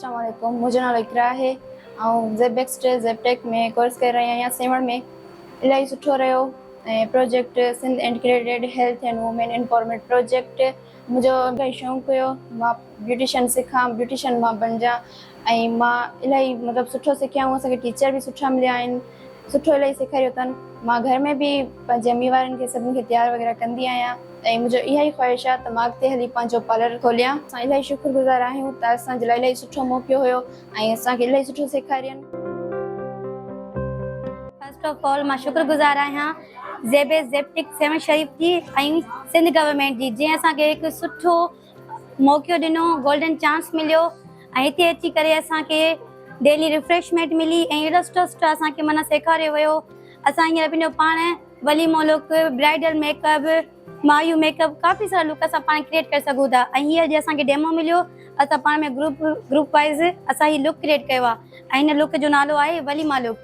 अस्सलाम वालेकुम। मुझो नालो इकरा है ऐं ज़ेबेक्स्ट ज़ेबटेक में कोर्स कर रही आहियां सेवण में। इलाही सुठो रहियो ऐं project Sindh integrated health and women empowerment project मुझो इलाही शौक़ु हुयो। मां ब्यूटिशियन सिखां, ब्यूटिशियन मां बणिजा ऐं मां इलाही मतिलबु सुठो सिखियाऊं। असांखे टीचर बि सुठा मिलिया आहिनि, सुठो इलाही सेखारियो अथनि। मां घर में बि पंहिंजे अम्मी वारनि खे सभिनी खे तयारु वग़ैरह कंदी आहियां ऐं मुंहिंजो इहा ई ख़्वाहिश आहे त मां अॻिते हली पंहिंजो पार्लर खोलियां। असां इलाही शुक्रगुज़ार आहियूं त असांजे लाइ इलाही सुठो मौक़ो हुयो ऐं असांखे इलाही सुठो सेखारियनि। फर्स्ट ऑफ ऑल मां शुक्रगुज़ार आहियां ज़ेबटेक सेवन शरीफ जी ऐं सिंध गवर्नमेंट जी, जंहिं असांखे हिकु सुठो मौक़ो ॾिनो, गोल्डन चांस मिलियो ऐं हिते अची करे असांखे डेली रिफ्रेशमेंट मिली ऐं एॾो सुठो सुठो असांखे माना सेखारियो वियो। असां हींअर पंहिंजो पाण वलीमो लुक, ब्राइडल मेकअप, मायू मेकअप, काफ़ी सारा लुक असां पाण क्रिएट करे सघूं था। ऐं हीअं जे असांखे डेमो मिलियो, असां पाण में ग्रुप वाइज़ असां हीउ लुक क्रिएट कयो आहे ऐं हिन लुक जो नालो आहे वलीमा लुक।